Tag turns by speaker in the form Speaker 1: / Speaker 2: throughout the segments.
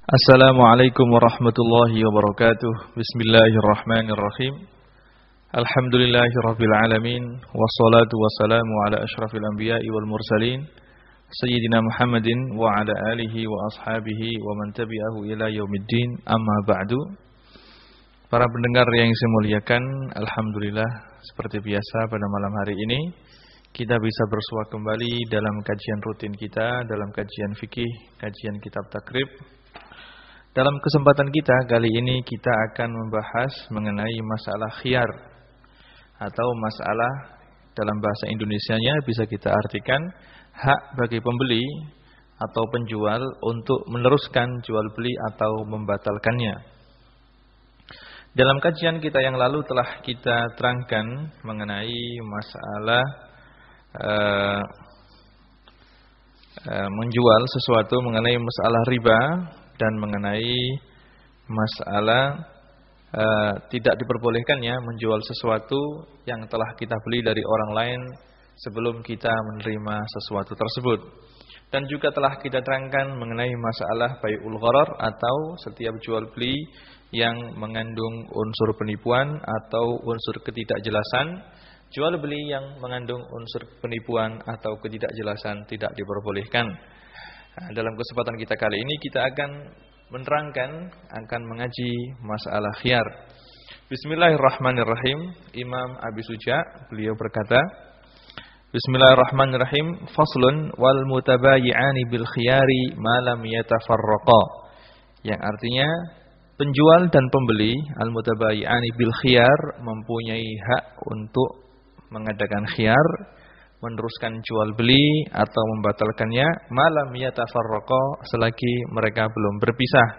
Speaker 1: Assalamualaikum warahmatullahi wabarakatuh. Bismillahirrahmanirrahim. Alhamdulillahirabbil alamin wassalatu wassalamu ala asyrafil anbiya'i wal mursalin sayyidina Muhammadin wa ala alihi wa ashabihi wa man tabi'ahu ila yaumiddin. Amma ba'du. Para pendengar yang saya muliakan, alhamdulillah seperti biasa pada malam hari ini kita bisa bersua kembali dalam kajian rutin kita, dalam kajian fikih, kajian kitab takrib. Dalam kesempatan kita kali ini kita akan membahas mengenai masalah khiyar atau masalah dalam bahasa Indonesianya bisa kita artikan hak bagi pembeli atau penjual untuk meneruskan jual beli atau membatalkannya. Dalam kajian kita yang lalu telah kita terangkan mengenai masalah menjual sesuatu, mengenai masalah riba dan mengenai masalah tidak diperbolehkannya menjual sesuatu yang telah kita beli dari orang lain sebelum kita menerima sesuatu tersebut. Dan juga telah kita terangkan mengenai masalah bai'ul gharar atau setiap jual beli yang mengandung unsur penipuan atau unsur ketidakjelasan. Jual beli yang mengandung unsur penipuan atau ketidakjelasan tidak diperbolehkan. Dalam kesempatan kita kali ini kita akan menerangkan, akan mengaji masalah khiyar. Bismillahirrahmanirrahim. Imam Abi Suja beliau berkata, Bismillahirrahmanirrahim. Faslun wal mutabayi'ani bil khiyari ma lam yatafarraqa. Yang artinya penjual dan pembeli al mutabayi'ani bil khiyar mempunyai hak untuk mengadakan khiyar, meneruskan jual beli atau membatalkannya malam yatafarraqa selagi mereka belum berpisah.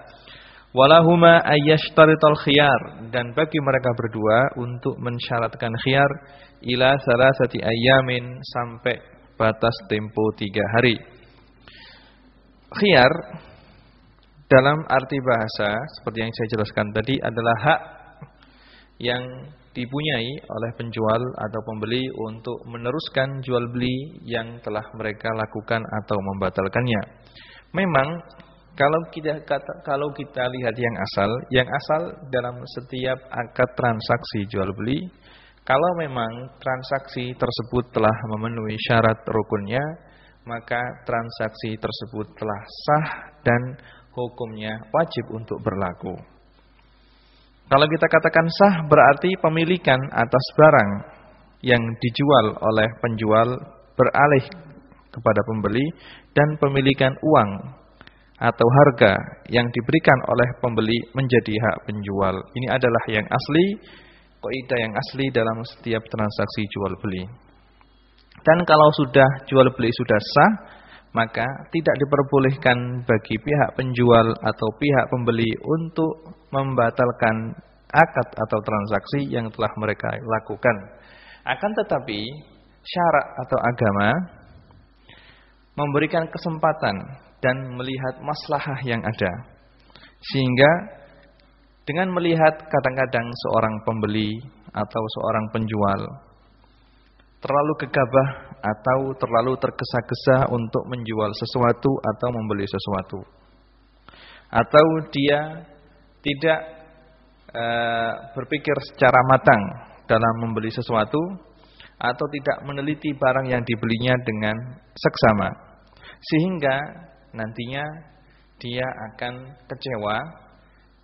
Speaker 1: Walahuma ayyashtarital khiyar, dan bagi mereka berdua untuk mensyaratkan khiyar ila salasati ayyamin sampai batas tempo 3 hari. Khiyar dalam arti bahasa seperti yang saya jelaskan tadi adalah hak yang dipunyai oleh penjual atau pembeli untuk meneruskan jual beli yang telah mereka lakukan atau membatalkannya. Memang kalau kita lihat yang asal dalam setiap akad transaksi jual beli, kalau memang transaksi tersebut telah memenuhi syarat rukunnya, maka transaksi tersebut telah sah dan hukumnya wajib untuk berlaku. Kalau kita katakan sah berarti pemilikan atas barang yang dijual oleh penjual beralih kepada pembeli dan pemilikan uang atau harga yang diberikan oleh pembeli menjadi hak penjual. Ini adalah yang asli, kaidah yang asli dalam setiap transaksi jual beli. Dan kalau sudah jual beli sudah sah, maka tidak diperbolehkan bagi pihak penjual atau pihak pembeli untuk membatalkan akad atau transaksi yang telah mereka lakukan. Akan tetapi syarak atau agama memberikan kesempatan dan melihat maslahah yang ada. Sehingga dengan melihat kadang-kadang seorang pembeli atau seorang penjual terlalu gegabah atau terlalu tergesa-gesa untuk menjual sesuatu atau membeli sesuatu, atau dia tidak berpikir secara matang dalam membeli sesuatu, atau tidak meneliti barang yang dibelinya dengan seksama, sehingga nantinya dia akan kecewa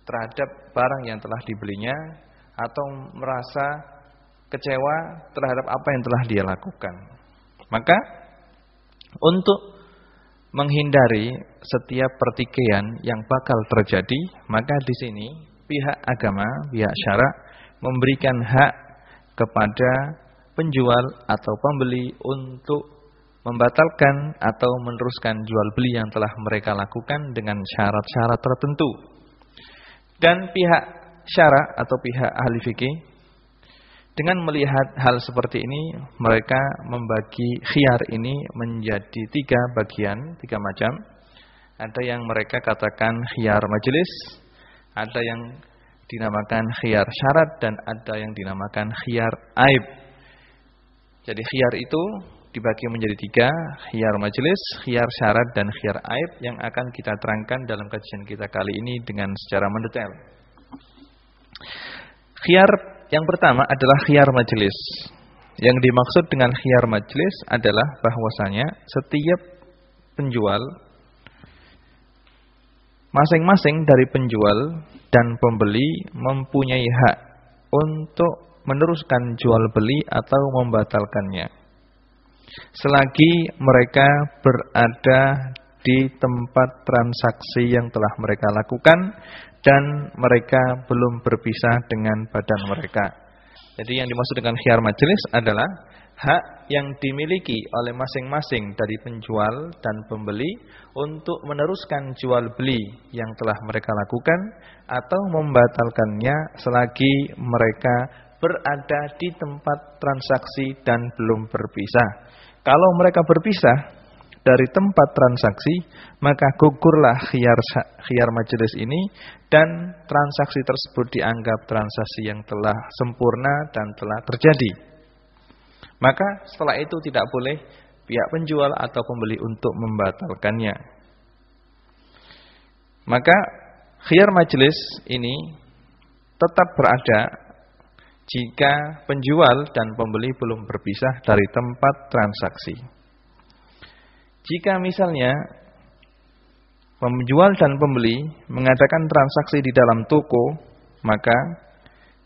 Speaker 1: terhadap barang yang telah dibelinya atau merasa kecewa terhadap apa yang telah dia lakukan. Maka untuk menghindari setiap pertikaian yang bakal terjadi, maka di sini pihak agama, pihak syarak memberikan hak kepada penjual atau pembeli untuk membatalkan atau meneruskan jual beli yang telah mereka lakukan dengan syarat-syarat tertentu. Dan pihak syarak atau pihak ahli fikih dengan melihat hal seperti ini, mereka membagi khiyar ini menjadi 3 bagian, 3 macam. Ada yang mereka katakan khiyar majelis, ada yang dinamakan khiyar syarat, dan ada yang dinamakan khiyar aib. Jadi khiyar itu dibagi menjadi 3, khiyar majelis, khiyar syarat, dan khiyar aib yang akan kita terangkan dalam kajian kita kali ini dengan secara mendetail. Khiyar yang pertama adalah khiyar majelis. Yang dimaksud dengan khiyar majelis adalah bahwasanya setiap penjual, masing-masing dari penjual dan pembeli mempunyai hak untuk meneruskan jual beli atau membatalkannya, selagi mereka berada di tempat transaksi yang telah mereka lakukan dan mereka belum berpisah dengan badan mereka. Jadi yang dimaksud dengan khiyar majelis adalah hak yang dimiliki oleh masing-masing dari penjual dan pembeli untuk meneruskan jual beli yang telah mereka lakukan atau membatalkannya selagi mereka berada di tempat transaksi dan belum berpisah. Kalau mereka berpisah dari tempat transaksi, maka gugurlah khiyar majelis ini dan transaksi tersebut dianggap transaksi yang telah sempurna dan telah terjadi. Maka setelah itu tidak boleh pihak penjual atau pembeli untuk membatalkannya. Maka khiyar majelis ini tetap berada jika penjual dan pembeli belum berpisah dari tempat transaksi. Jika misalnya penjual dan pembeli mengadakan transaksi di dalam toko, maka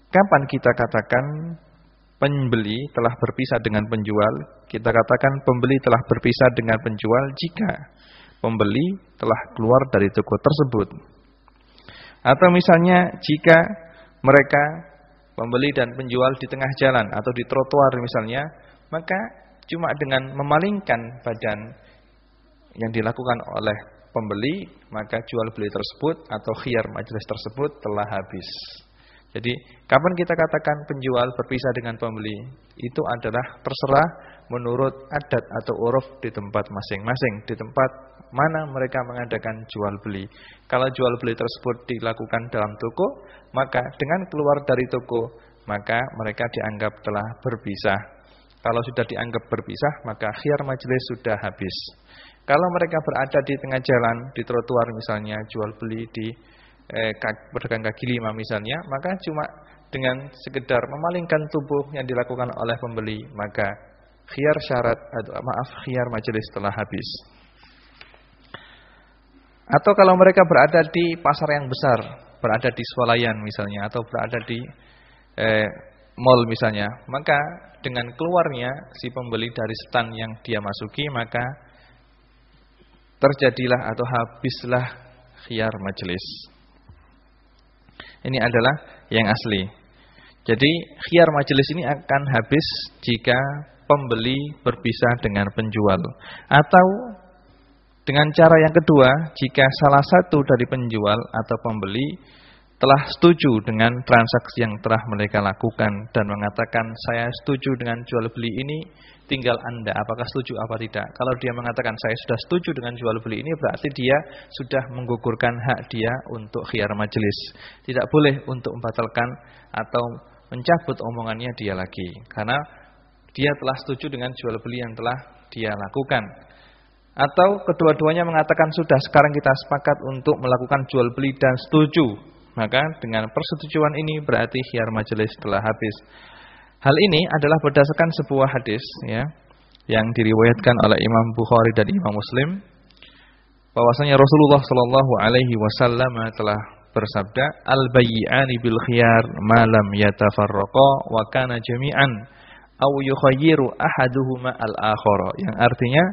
Speaker 1: kapan kita katakan pembeli telah berpisah dengan penjual? Kita katakan pembeli telah berpisah dengan penjual jika pembeli telah keluar dari toko tersebut. Atau misalnya jika mereka pembeli dan penjual di tengah jalan atau di trotoar misalnya, maka cuma dengan memalingkan badan yang dilakukan oleh pembeli, maka jual beli tersebut atau khiyar majelis tersebut telah habis. Jadi kapan kita katakan penjual berpisah dengan pembeli? Itu adalah terserah menurut adat atau uruf di tempat masing-masing, di tempat mana mereka mengadakan jual beli. Kalau jual beli tersebut dilakukan dalam toko, maka dengan keluar dari toko, maka mereka dianggap telah berpisah. Kalau sudah dianggap berpisah, maka khiyar majelis sudah habis. Kalau mereka berada di tengah jalan, di trotoar misalnya, jual beli di pedagang kaki lima misalnya, maka cuma dengan sekedar memalingkan tubuh yang dilakukan oleh pembeli, maka khiyar majelis telah habis. Atau kalau mereka berada di pasar yang besar, berada di swalayan misalnya, atau berada di mall misalnya, maka dengan keluarnya si pembeli dari stand yang dia masuki, maka terjadilah atau habislah khiyar majelis. Ini adalah yang asli. Jadi khiyar majelis ini akan habis jika pembeli berpisah dengan penjual. Atau dengan cara yang kedua, jika salah satu dari penjual atau pembeli telah setuju dengan transaksi yang telah mereka lakukan dan mengatakan saya setuju dengan jual beli ini, tinggal Anda apakah setuju apa tidak. Kalau dia mengatakan saya sudah setuju dengan jual beli ini, berarti dia sudah menggugurkan hak dia untuk khiyar majelis. Tidak boleh untuk membatalkan atau mencabut omongannya dia lagi, karena dia telah setuju dengan jual beli yang telah dia lakukan. Atau kedua-duanya mengatakan sudah, sekarang kita sepakat untuk melakukan jual beli dan setuju, maka dengan persetujuan ini berarti khiyar majelis telah habis. Hal ini adalah berdasarkan sebuah hadis ya, yang diriwayatkan oleh Imam Bukhari dan Imam Muslim, bahwasanya Rasulullah sallallahu alaihi wasallam telah bersabda, al-bayyi'ani bil khiyar ma lam yatafarraqa wa kana jami'an aw yukhayyiru ahaduhuma al-akhara. Yang artinya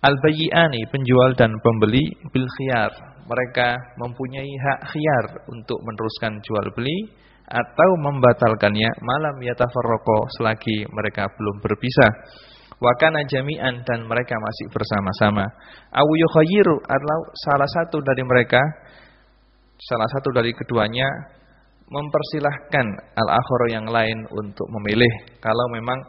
Speaker 1: al-bayyi'ani, penjual dan pembeli, bil khiyar, mereka mempunyai hak khiyar untuk meneruskan jual beli atau membatalkannya malam yatafarraqa, selagi mereka belum berpisah. Wa kana jami'an, dan mereka masih bersama-sama. Aw yukhayyiru, atau salah satu dari mereka, salah satu dari keduanya mempersilahkan al-akhar yang lain untuk memilih. Kalau memang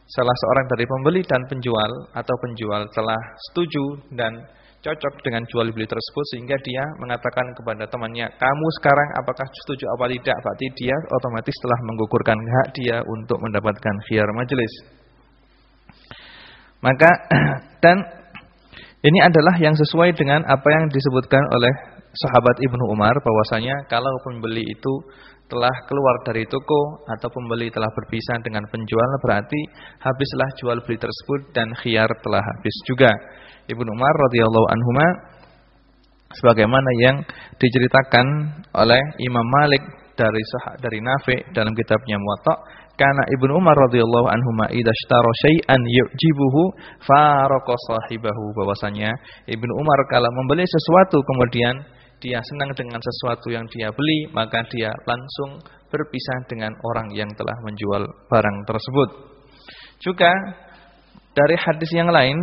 Speaker 1: salah seorang dari pembeli dan penjual atau penjual telah setuju dan cocok dengan jual beli tersebut, sehingga dia mengatakan kepada temannya, kamu sekarang apakah setuju apa tidak, berarti dia otomatis telah menggugurkan hak dia untuk mendapatkan khiyar majelis. Maka dan ini adalah yang sesuai dengan apa yang disebutkan oleh sahabat Ibnu Umar, bahwasanya kalau pembeli itu telah keluar dari toko atau pembeli telah berpisah dengan penjual, berarti habislah jual beli tersebut dan khiyar telah habis juga. Ibnu Umar radhiyallahu anhuma, sebagaimana yang diceritakan oleh Imam Malik dari Nafi' dalam kitabnya Muwatta, karena Ibnu Umar radhiyallahu anhuma idza ishtara syai'an yu'jibuhu faraqa sahibahu, bahwasanya Ibnu Umar kalau membeli sesuatu kemudian dia senang dengan sesuatu yang dia beli, maka dia langsung berpisah dengan orang yang telah menjual barang tersebut. Juga dari hadis yang lain,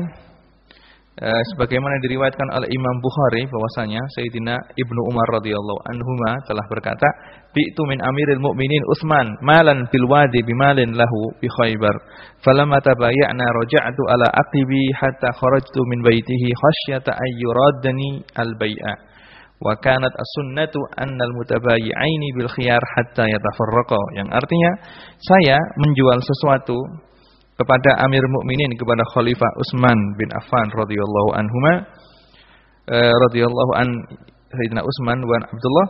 Speaker 1: sebagaimana diriwayatkan oleh Imam Bukhari, bahwasanya Sayyidina Ibnu Umar radhiyallahu anhuma telah berkata, "Bi'tu min Amiril Mukminin Utsman malan bil wadi bimalin lahu bi Khaibar. Falamma tabayya'na raja'tu ala aqibi hatta kharajtu min baitihi khasyata ay yuradni al-bai'a. Wa kanat as-sunnatu annal mutabayyi'aini bil khiyar hatta yatafarraqa." Yang artinya, saya menjual sesuatu kepada Amir Mukminin, kepada Khalifah Utsman bin Affan radhiyallahu anhuma, radhiyallahu an Sayyidina Utsman wa Abdullah.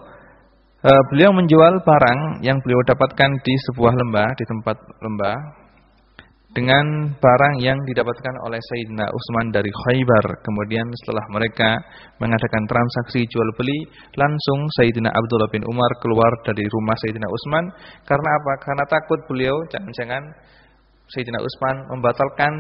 Speaker 1: Beliau menjual barang yang beliau dapatkan di sebuah lembah, di tempat lembah, dengan barang yang didapatkan oleh Sayyidina Utsman dari Khaibar. Kemudian setelah mereka mengadakan transaksi jual beli, langsung Sayyidina Abdullah bin Umar keluar dari rumah Sayyidina Utsman. Karena apa? Karena takut beliau jangan-jangan Sayyidina Utsman membatalkan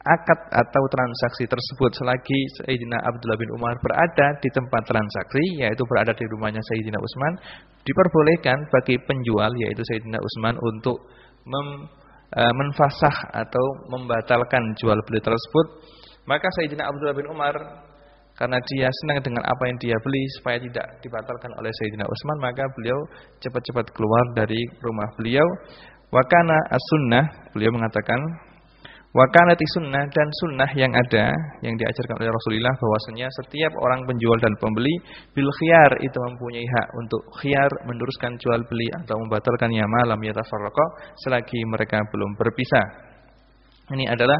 Speaker 1: akad atau transaksi tersebut selagi Sayyidina Abdullah bin Umar berada di tempat transaksi, yaitu berada di rumahnya Sayyidina Utsman. Diperbolehkan bagi penjual, yaitu Sayyidina Utsman, untuk menfasah atau membatalkan jual beli tersebut. Maka Sayyidina Abdullah bin Umar, karena dia senang dengan apa yang dia beli supaya tidak dibatalkan oleh Sayyidina Utsman, maka beliau cepat-cepat keluar dari rumah beliau. Wa kana as-sunnah, beliau mengatakan, wa kanati sunnah, dan sunnah yang ada, yang diajarkan oleh Rasulullah, bahwasanya setiap orang penjual dan pembeli bil khiyar itu mempunyai hak untuk khiyar, meneruskan jual beli atau membatalkannya malam yatafarraqa, selagi mereka belum berpisah. Ini adalah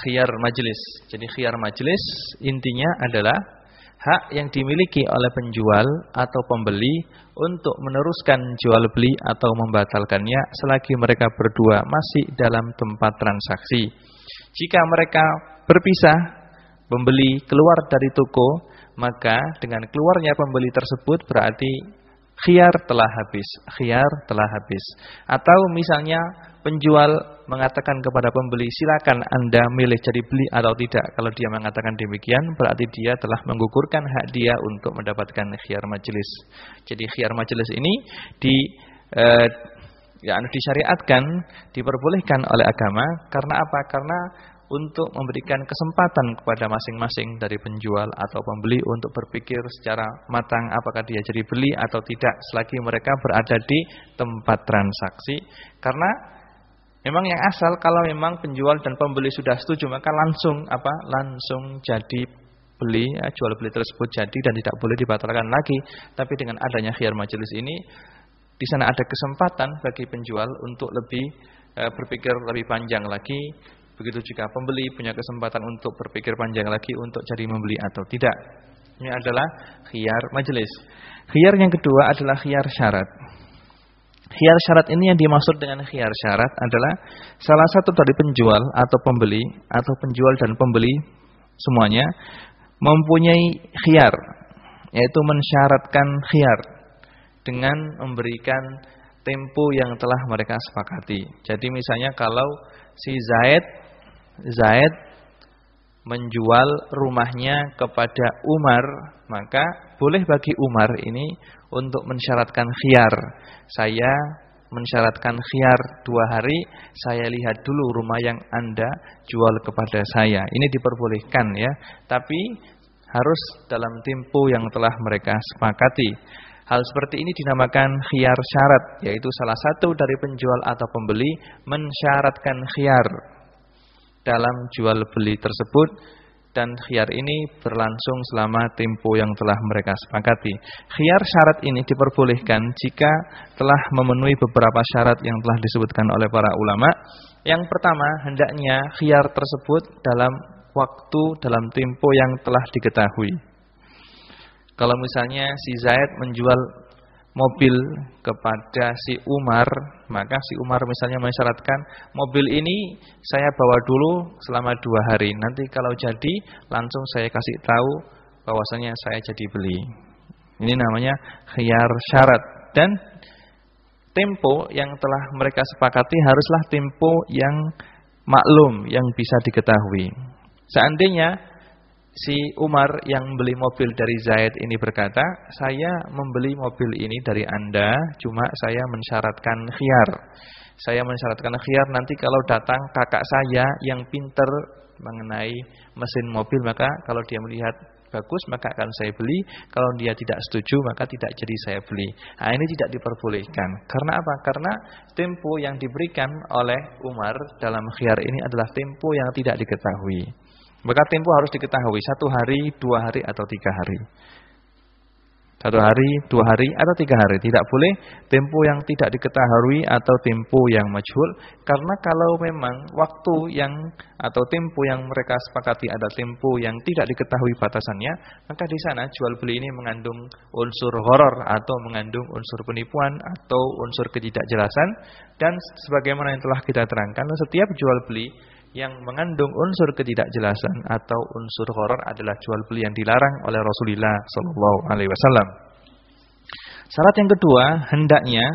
Speaker 1: khiyar majelis. Jadi khiyar majelis intinya adalah hak yang dimiliki oleh penjual atau pembeli untuk meneruskan jual beli atau membatalkannya selagi mereka berdua masih dalam tempat transaksi. Jika mereka berpisah, pembeli keluar dari toko, maka dengan keluarnya pembeli tersebut berarti khiyar telah habis. Khiyar telah habis. Atau misalnya penjual mengatakan kepada pembeli, silakan Anda milih jadi beli atau tidak. Kalau dia mengatakan demikian, berarti dia telah menggugurkan hak dia untuk mendapatkan khiyar majelis. Jadi khiyar majelis ini disyariatkan, diperbolehkan oleh agama. Karena apa? Karena untuk memberikan kesempatan kepada masing-masing dari penjual atau pembeli untuk berpikir secara matang apakah dia jadi beli atau tidak selagi mereka berada di tempat transaksi. Karena memang yang asal kalau memang penjual dan pembeli sudah setuju, maka langsung jadi beli, jual beli tersebut jadi dan tidak boleh dibatalkan lagi. Tapi dengan adanya khiyar majelis ini, di sana ada kesempatan bagi penjual untuk lebih berpikir lebih panjang lagi. Begitu juga pembeli punya kesempatan untuk berpikir panjang lagi untuk jadi membeli atau tidak. Ini adalah khiyar majelis. Khiyar yang kedua adalah khiyar syarat. Khiyar syarat ini yang dimaksud dengan khiyar syarat adalah salah satu dari penjual atau pembeli, atau penjual dan pembeli semuanya mempunyai khiyar, yaitu mensyaratkan khiyar dengan memberikan tempo yang telah mereka sepakati. Jadi misalnya kalau si Zaid menjual rumahnya kepada Umar, maka boleh bagi Umar ini untuk mensyaratkan khiyar. Saya mensyaratkan khiyar 2 hari, saya lihat dulu rumah yang Anda jual kepada saya. Ini diperbolehkan ya, tapi harus dalam tempo yang telah mereka sepakati. Hal seperti ini dinamakan khiyar syarat, yaitu salah satu dari penjual atau pembeli mensyaratkan khiyar dalam jual beli tersebut dan khiyar ini berlangsung selama tempo yang telah mereka sepakati. Khiyar syarat ini diperbolehkan jika telah memenuhi beberapa syarat yang telah disebutkan oleh para ulama. Yang pertama, hendaknya khiyar tersebut dalam waktu, dalam tempo yang telah diketahui. Kalau misalnya si Zaid menjual mobil kepada si Umar, maka si Umar misalnya mensyaratkan mobil ini saya bawa dulu selama 2 hari. Nanti kalau jadi langsung saya kasih tahu bahwasanya saya jadi beli. Ini namanya khiyar syarat. Dan tempo yang telah mereka sepakati haruslah tempo yang maklum, yang bisa diketahui. Seandainya si Umar yang beli mobil dari Zaid ini berkata, saya membeli mobil ini dari Anda, cuma saya mensyaratkan khiyar. Saya mensyaratkan khiyar nanti kalau datang kakak saya yang pinter mengenai mesin mobil, maka kalau dia melihat bagus maka akan saya beli. Kalau dia tidak setuju maka tidak jadi saya beli. Nah, ini tidak diperbolehkan. Karena apa? Karena tempo yang diberikan oleh Umar dalam khiyar ini adalah tempo yang tidak diketahui. Maka tempo harus diketahui 1 hari, 2 hari, atau 3 hari. 1 hari, 2 hari, atau 3 hari. Tidak boleh tempo yang tidak diketahui atau tempo yang majhul. Karena kalau memang waktu yang atau tempo yang mereka sepakati ada tempo yang tidak diketahui batasannya, maka di sana jual beli ini mengandung unsur gharar atau mengandung unsur penipuan atau unsur ketidakjelasan. Dan sebagaimana yang telah kita terangkan, setiap jual beli yang mengandung unsur ketidakjelasan atau unsur gharar adalah jual beli yang dilarang oleh Rasulullah SAW. Syarat yang kedua, hendaknya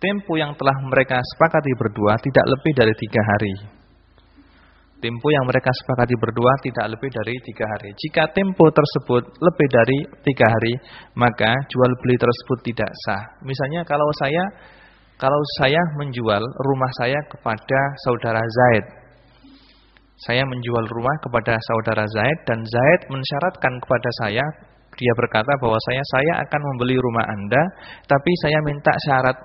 Speaker 1: tempo yang telah mereka sepakati berdua tidak lebih dari 3 hari. Tempo yang mereka sepakati berdua tidak lebih dari 3 hari. Jika tempo tersebut lebih dari 3 hari, maka jual beli tersebut tidak sah. Misalnya kalau saya menjual rumah saya kepada saudara Zaid. Saya menjual rumah kepada saudara Zaid dan Zaid mensyaratkan kepada saya, dia berkata bahwa saya akan membeli rumah Anda, tapi saya minta syarat.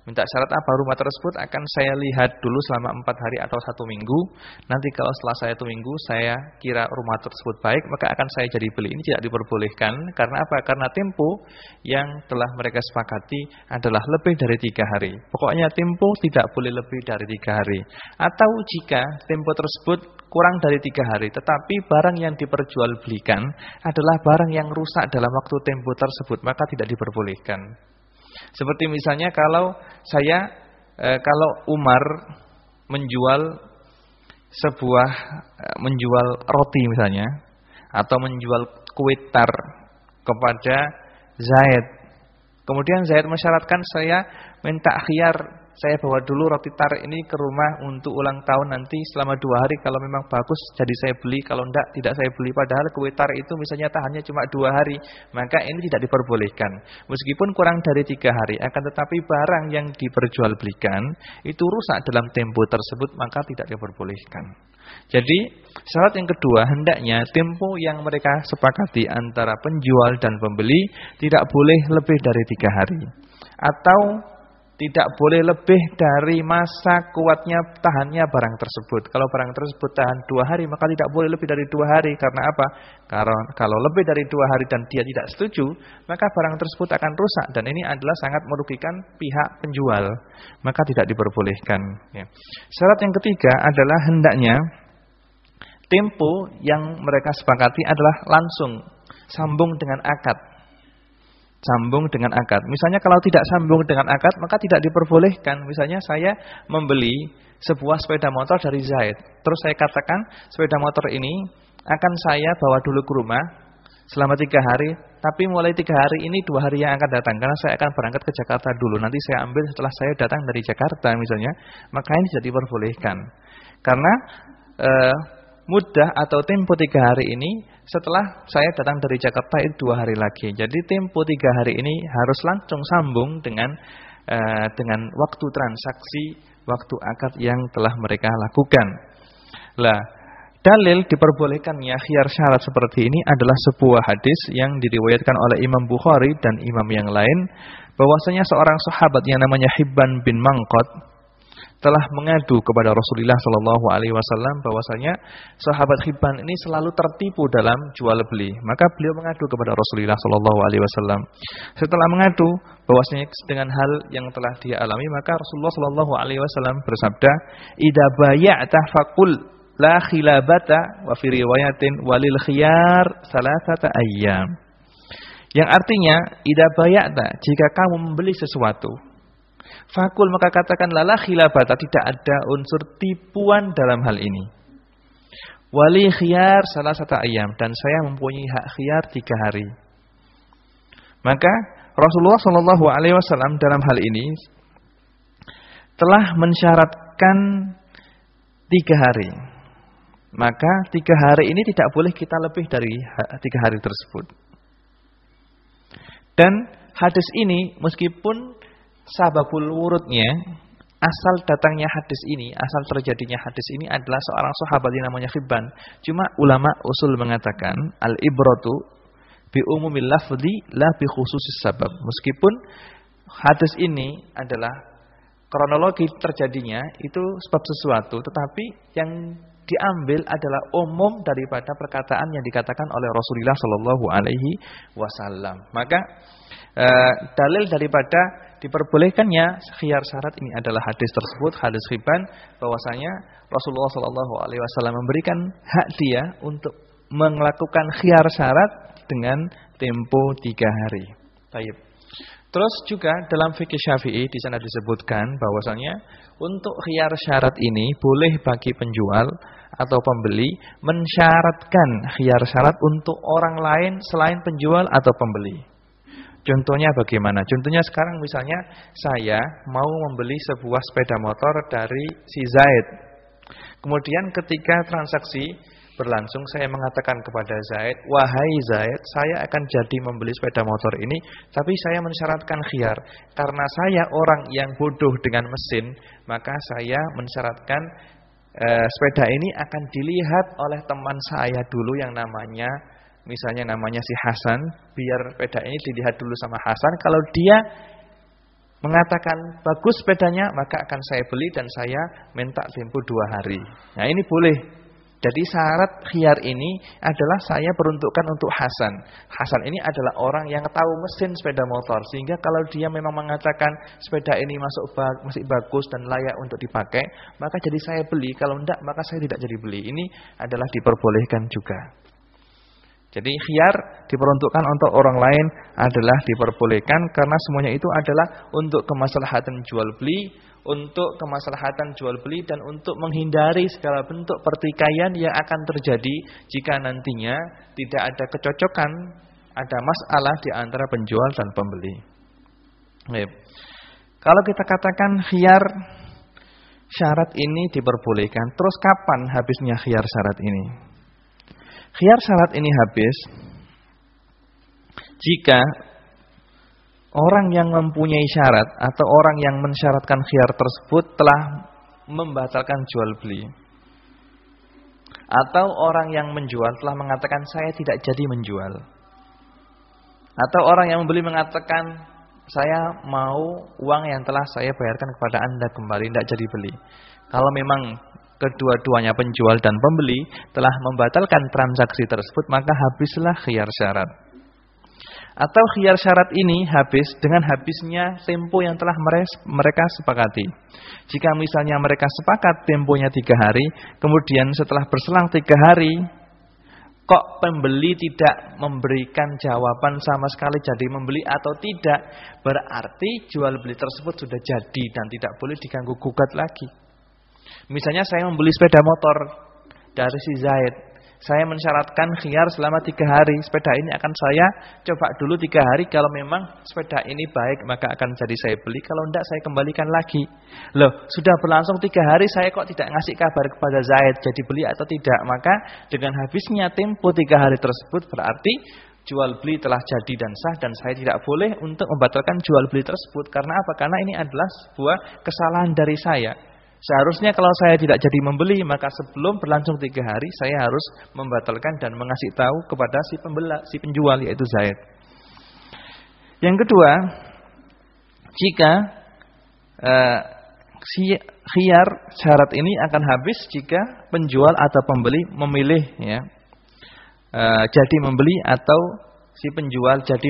Speaker 1: Minta syarat apa? Rumah tersebut akan saya lihat dulu selama 4 hari atau 1 minggu. Nanti kalau setelah saya 1 minggu saya kira rumah tersebut baik, maka akan saya jadi beli. Ini tidak diperbolehkan. Karena apa? Karena tempo yang telah mereka sepakati adalah lebih dari 3 hari. Pokoknya tempo tidak boleh lebih dari 3 hari. Atau jika tempo tersebut kurang dari 3 hari, tetapi barang yang diperjualbelikan adalah barang yang rusak dalam waktu tempo tersebut, maka tidak diperbolehkan. Seperti misalnya kalau Umar menjual roti misalnya, atau menjual kue tar kepada Zaid. Kemudian Zaid mensyaratkan saya minta khiyar, saya bawa dulu roti tar ini ke rumah untuk ulang tahun nanti selama 2 hari, kalau memang bagus jadi saya beli, kalau tidak saya beli. Padahal kue tar itu misalnya tahannya cuma 2 hari, maka ini tidak diperbolehkan. Meskipun kurang dari 3 hari, akan tetapi barang yang diperjualbelikan itu rusak dalam tempo tersebut, maka tidak diperbolehkan. Jadi syarat yang kedua, hendaknya tempo yang mereka sepakati antara penjual dan pembeli tidak boleh lebih dari 3 hari. Atau tidak boleh lebih dari masa kuatnya tahannya barang tersebut. Kalau barang tersebut tahan 2 hari, maka tidak boleh lebih dari 2 hari. Karena apa? Karena kalau lebih dari 2 hari dan dia tidak setuju, maka barang tersebut akan rusak. Dan ini adalah sangat merugikan pihak penjual. Maka tidak diperbolehkan. Syarat yang ketiga adalah hendaknya tempo yang mereka sepakati adalah langsung sambung dengan akad. Sambung dengan akad. Misalnya kalau tidak sambung dengan akad, maka tidak diperbolehkan. Misalnya saya membeli sebuah sepeda motor dari Zaid. Terus saya katakan sepeda motor ini akan saya bawa dulu ke rumah selama 3 hari. Tapi mulai 3 hari ini 2 hari yang akan datang. Karena saya akan berangkat ke Jakarta dulu. Nanti saya ambil setelah saya datang dari Jakarta misalnya. Maka ini tidak diperbolehkan. Karena mudah atau tempo 3 hari ini setelah saya datang dari Jakarta itu 2 hari lagi. Jadi tempo 3 hari ini harus langsung sambung dengan waktu transaksi, waktu akad yang telah mereka lakukan. Lah, dalil diperbolehkannya khiyar syarat seperti ini adalah sebuah hadis yang diriwayatkan oleh Imam Bukhari dan imam yang lain, bahwasanya seorang sahabat yang namanya Hibban bin Mangqad telah mengadu kepada Rasulullah sallallahu alaihi wasallam bahwasanya sahabat Hibban ini selalu tertipu dalam jual beli. Maka beliau mengadu kepada Rasulullah sallallahu alaihi wasallam. Setelah mengadu bahwasanya dengan hal yang telah dia alami, maka Rasulullah sallallahu alaihi wasallam bersabda, "Idza bay'ata faqul la khilabata wa fi riwayatin walil khiyar salasata ayyam." Yang artinya, idza bay'ata, jika kamu membeli sesuatu, fakul, maka katakan la khilabata, tidak ada unsur tipuan dalam hal ini. Wali khiyar salasata ayyam, dan saya mempunyai hak khiyar 3 hari. Maka Rasulullah sallallahu alaihi wasallam dalam hal ini telah mensyaratkan 3 hari. Maka 3 hari ini tidak boleh kita lebih dari 3 hari tersebut. Dan hadis ini meskipun sababul wurudnya, asal datangnya hadis ini, asal terjadinya hadis ini adalah seorang sahabat yang namanya Hibban. Cuma ulama usul mengatakan al-ibratu bi umumil lafzi la bi khususis sabab. Meskipun hadis ini adalah kronologi terjadinya itu sebab sesuatu, tetapi yang diambil adalah umum daripada perkataan yang dikatakan oleh Rasulullah sallallahu alaihi wasallam. Maka dalil daripada diperbolehkannya khiyar syarat ini adalah hadis tersebut, hadis Hibban, bahwasanya Rasulullah sallallahu alaihi wasallam memberikan hak dia untuk melakukan khiyar syarat dengan tempo 3 hari. Baik. Terus juga dalam fikih Syafi'i di sana disebutkan bahwasanya untuk khiyar syarat ini boleh bagi penjual atau pembeli mensyaratkan khiyar syarat untuk orang lain selain penjual atau pembeli. Contohnya bagaimana? Contohnya sekarang misalnya saya mau membeli sebuah sepeda motor dari si Zaid. Kemudian ketika transaksi berlangsung, saya mengatakan kepada Zaid, "Wahai Zaid, saya akan jadi membeli sepeda motor ini, tapi saya mensyaratkan khiyar. Karena saya orang yang bodoh dengan mesin, maka saya mensyaratkan sepeda ini akan dilihat oleh teman saya dulu yang namanya, misalnya namanya si Hasan, biar sepeda ini dilihat dulu sama Hasan. Kalau dia mengatakan bagus sepedanya, maka akan saya beli dan saya minta tempo 2 hari." Nah, ini boleh. Jadi syarat khiyar ini adalah saya peruntukkan untuk Hasan. Hasan ini adalah orang yang tahu mesin sepeda motor, sehingga kalau dia memang mengatakan sepeda ini masih bagus dan layak untuk dipakai, maka jadi saya beli. Kalau tidak, maka saya tidak jadi beli. Ini adalah diperbolehkan juga. Jadi khiyar diperuntukkan untuk orang lain adalah diperbolehkan karena semuanya itu adalah untuk kemaslahatan jual beli, untuk kemaslahatan jual beli dan untuk menghindari segala bentuk pertikaian yang akan terjadi jika nantinya tidak ada kecocokan, ada masalah di antara penjual dan pembeli. Baik. Kalau kita katakan khiyar syarat ini diperbolehkan, terus kapan habisnya khiyar syarat ini? Khiyar syarat ini habis jika orang yang mempunyai syarat atau orang yang mensyaratkan khiyar tersebut telah membatalkan jual beli. Atau orang yang menjual telah mengatakan saya tidak jadi menjual. Atau orang yang membeli mengatakan saya mau uang yang telah saya bayarkan kepada Anda kembali, tidak jadi beli. Kalau memang kedua-duanya penjual dan pembeli telah membatalkan transaksi tersebut, maka habislah khiyar syarat. Atau khiyar syarat ini habis dengan habisnya tempo yang telah mereka sepakati. Jika misalnya mereka sepakat temponya 3 hari, kemudian setelah berselang 3 hari, kok pembeli tidak memberikan jawaban sama sekali jadi membeli atau tidak, berarti jual beli tersebut sudah jadi dan tidak boleh diganggu gugat lagi. Misalnya saya membeli sepeda motor dari si Zaid. Saya mensyaratkan khiyar selama 3 hari. Sepeda ini akan saya coba dulu 3 hari. Kalau memang sepeda ini baik, maka akan jadi saya beli. Kalau tidak, saya kembalikan lagi. Loh, sudah berlangsung 3 hari, saya kok tidak ngasih kabar kepada Zaid jadi beli atau tidak. Maka dengan habisnya tempo 3 hari tersebut, berarti jual beli telah jadi dan sah. Dan saya tidak boleh untuk membatalkan jual beli tersebut. Karena apa? Karena ini adalah sebuah kesalahan dari saya. Seharusnya kalau saya tidak jadi membeli, maka sebelum berlangsung 3 hari, saya harus membatalkan dan mengasih tahu kepada si penjual, yaitu Zaid. Yang kedua, jika si khiyar syarat ini akan habis jika penjual atau pembeli memilih ya, jadi membeli atau si penjual jadi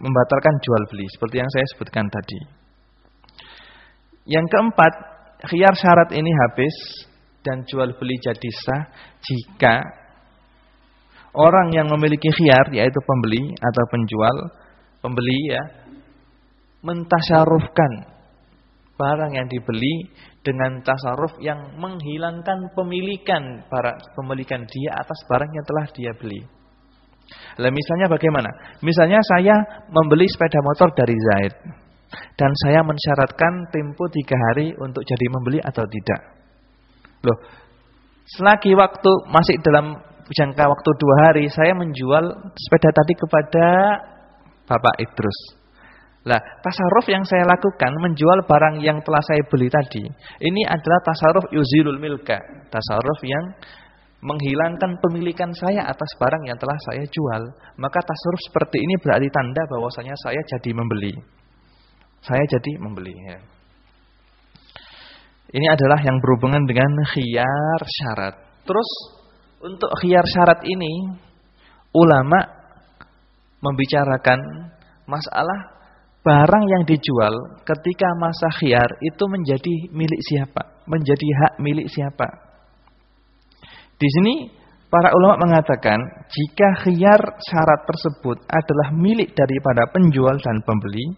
Speaker 1: membatalkan jual beli seperti yang saya sebutkan tadi. Yang keempat, khiyar syarat ini habis dan jual beli jadi sah jika orang yang memiliki khiyar yaitu pembeli atau pembeli ya, mentasarufkan barang yang dibeli dengan tasarruf yang menghilangkan pemilikan dia atas barang yang telah dia beli. Lah misalnya bagaimana? Misalnya saya membeli sepeda motor dari Zaid dan saya mensyaratkan tempo 3 hari untuk jadi membeli atau tidak. Loh, selagi waktu masih dalam jangka waktu 2 hari saya menjual sepeda tadi kepada Bapak Idrus. Lah, tasarruf yang saya lakukan menjual barang yang telah saya beli tadi, ini adalah tasarruf yuzilul milka, tasarruf yang menghilangkan pemilikan saya atas barang yang telah saya jual. Maka tasarruf seperti ini berarti tanda bahwasanya saya jadi membeli. Saya jadi membeli ya. Ini adalah yang berhubungan dengan khiyar syarat. Terus untuk khiyar syarat ini ulama membicarakan masalah barang yang dijual ketika masa khiyar itu menjadi milik siapa? Menjadi hak milik siapa? Di sini para ulama mengatakan jika khiyar syarat tersebut adalah milik daripada penjual dan pembeli,